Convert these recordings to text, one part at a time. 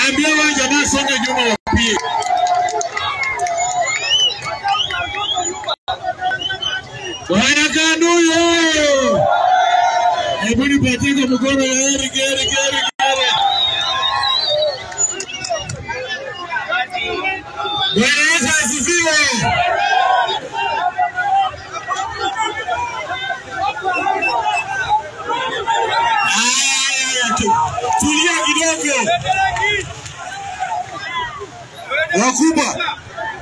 Ambia wa jamaa songe nyuma wapie. Bwana Kanduyo. Hebu nipatie mkono ya Eric. Bwana Yesu asifiwe. Tulia kidogo. Wakubwa,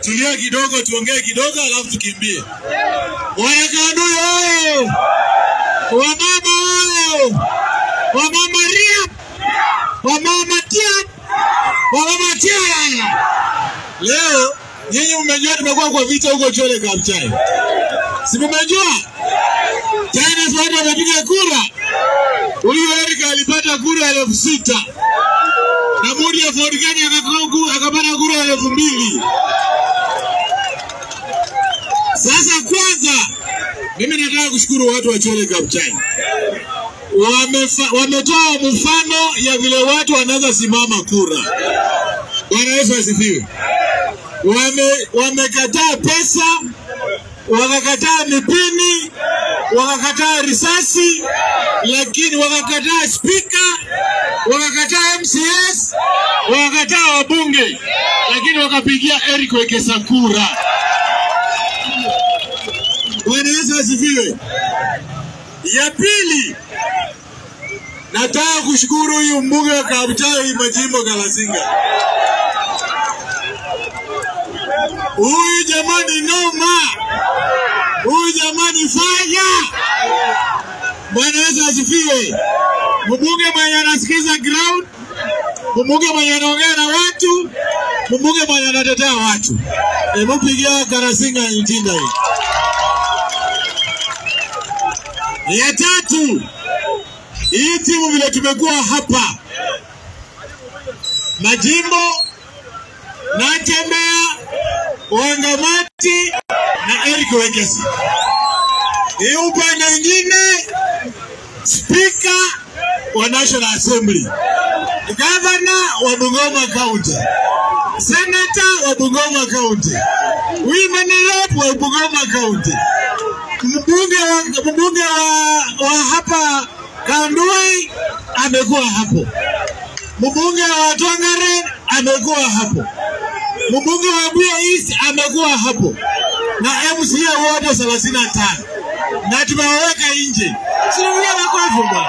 tulia kidogo, tuongee kidogo alafu tukimbie. Bwana Kanduyo. Wamama Ria. Wamama Tia. Leo nyinyi mmejua tumekuwa kwa vita huko Chole Kabuchai. Si mmejua? Tena swali wamepiga kura. Huyu Eric alipata kura 6,000. Na Mudi ya Ford Kenya akapata kura 2,000. Sasa kwanza mimi nataka kushukuru watu wa Chole Kabuchai. Wametoa mfano ya vile watu wanaanza simama kura. Bwana Yesu asifiwe. Wamekataa pesa, wakakataa mipini, wakakataa risasi, lakini wakakataa speaker, wakakataa MCS, wakakataa wabunge, lakini wakapigia Eric Wekesa kura. Bwana Yesu asifiwe. Ya pili, nataka kushukuru huyu mbunge wa Kabuchai Majimbo Galazinga. Huyu jamani noma. Huyu jamani fanya. Bwana Yesu asifiwe. Mbunge mwenye anasikiza ground, mbunge mwenye anaongea na watu, mbunge mwenye anatetea watu. Hebu pigia Galazinga Ntinda hii. Ya tatu, hii timu vile tumekuwa hapa Majimbo, Natembea, Wangamati na Eric Wekesa. Hii upande mwingine speaker wa National Assembly, governor wa Bungoma County, senator wa Bungoma County, women rep wa Bungoma County, mbunge wa hapa Kanduyi amekuwa hapo, mbunge wa Tongaren amekuwa hapo, mbunge wa Buea East amekuwa hapo, na MCA wote 35 na tumewaweka nje. Sio kwa hivyo.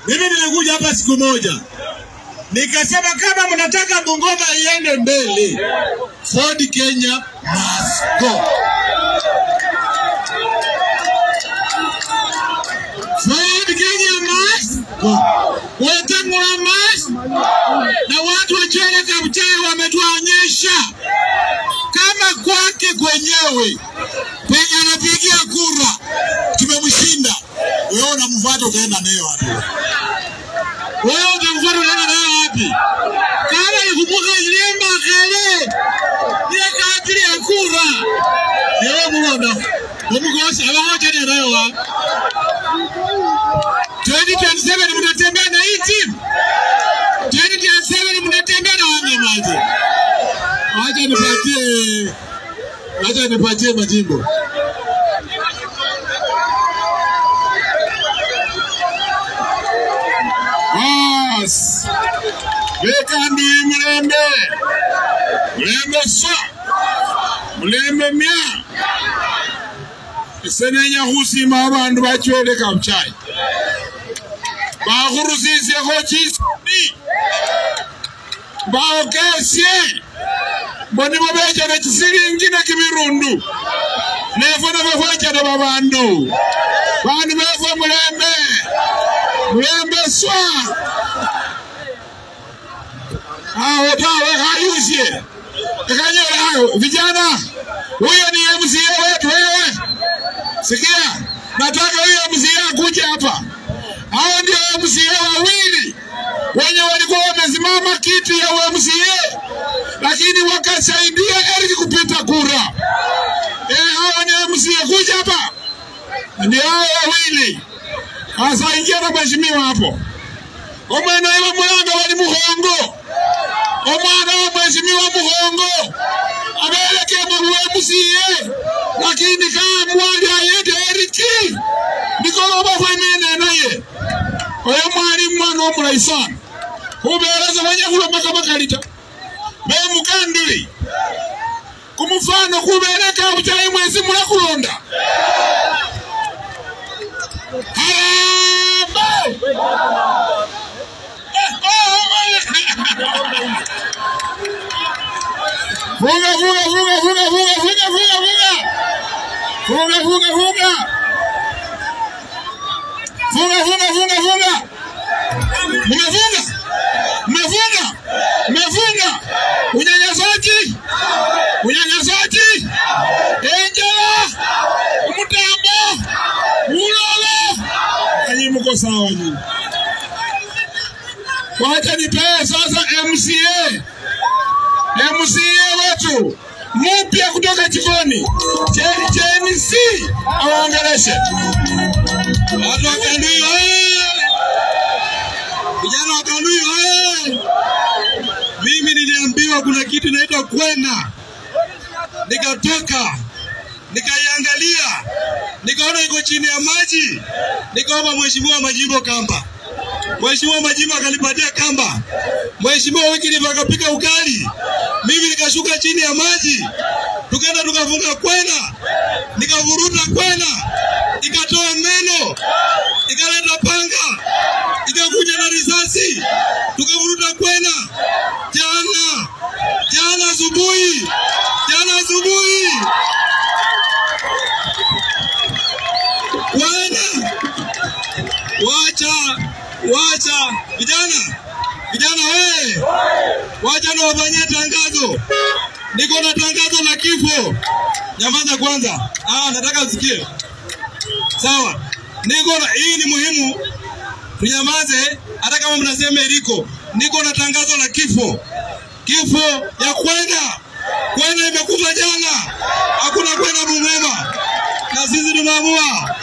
Mimi nilikuja hapa siku moja nikasema kama mnataka Bungoma iende mbele, Ford Kenya must go. Ford Kenya must go. Wetangula must. Na watu wa Chole Kabuchai wametuonyesha kama kwake kwenyewe penye anapigia kura tumemshinda. Wewe unamfuata utaenda nayo wapi? Wewe unamfuata utaenda nayo wapi? Kama nikumbuka Ilemba kale ni akatili ya kura. Wewe muona umgosi abawacha nayo wapi? 2027 mnatembea na hii timu. 2027 mnatembea na Wangamati. Acha nipatie Majimbo. Yes. Bekandi mlembe. Mlembe sa. Mlembe mia. Senenya husima abantu ba Chole Kabuchai. Bahurusisi hochisi. Baokesie. Boni babeja na chisiringi na kibirundu. Nefona bafacha na babandu. Bani befa mlembe. Mlembe swa. Tawe hayusie. Kanyera hayo vijana. Huyo ni MCA wetu wewe. Sikia, nataka huyo MCA kuja hapa. Hao ndio MCA wawili wenye walikuwa wamesimama kiti ya MCA, lakini wakasaidia Eric kupita kura. Hao ni MCA kuja hapa. Ndio hao wawili. Sasa ingia na mheshimiwa hapo. Omwana wa mulanga wali muhongo. Omwana wa mheshimiwa muhongo. Abeleke mu MCA. Lakini kama mwali ayende Eriki. Nikola bafamene naye. Oyo mwali mwana omulaisa. Ubeereza banyagulo makabakalita. Be mukanduli. Kumufano kubereka buchaye mwezi mulakulonda. Mmefunga. Unyanyasaji. Enjala. Umutambo. Ulolo. Kanyi mko sawa nyinyi. Wacha nipee sasa MCA wetu mpya kutoka jikoni. JNC awaongeleshe. Watu wa Kanduyi vijana wa Kanduyi mimi niliambiwa kuna kitu inaitwa kwena. Nikatoka, nikaiangalia, nikaona iko chini ya maji, nikaomba mheshimiwa Majimbo kamba. Mheshimiwa Majimbo akanipatia kamba. Mheshimiwa Wycliffe akapika ukali. Mimi nikashuka chini ya maji. Tukaenda tukafunga kwena. Nikavuruta kwena. Ikatoa meno. Ikaleta panga. Ikakuja na risasi. Tukavuruta kwena. Jana asubuhi. Kwena. Wacha vijana wewe. Wacha na wafanye tangazo. Niko na tangazo la kifo. Nyamaza kwanza. Nataka usikie. Sawa. Hii ni muhimu. Tunyamaze hata kama mnasema iliko. Niko na tangazo la kifo. Kifo ya Kwena. Kwena imekufa jana. Hakuna Kwena Bungoma. Na sisi tunaamua.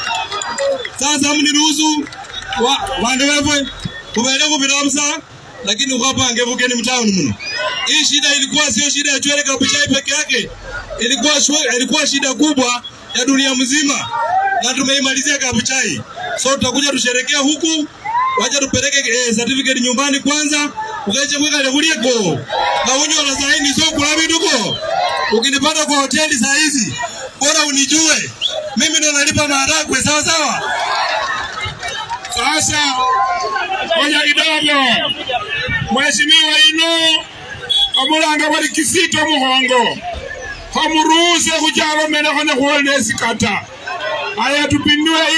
Sasa mniruhusu wandewewe kubele kubiramsa, lakini ukapa angevukeni mtaani mno. Hii shida ilikuwa sio shida ya Chwele Kabuchai peke yake. Ilikuwa shida kubwa ya dunia mzima. Na tumeimalizia Kabuchai. So tutakuja tusherekea huku. Wacha tupeleke certificate nyumbani kwanza. Ukaje mweka lebulieko. Na unyo na saini so kulabi duko. Ukinipata kwa hoteli saa hizi, bora unijue. Mimi ndo nalipa maharagwe sawa sawa. Sasa ngoja kidogo. Mheshimiwa ino abulanga bali Kisito muhongo. Hamuruhuse kujalo mena kone kuone sikata. Aya tupindue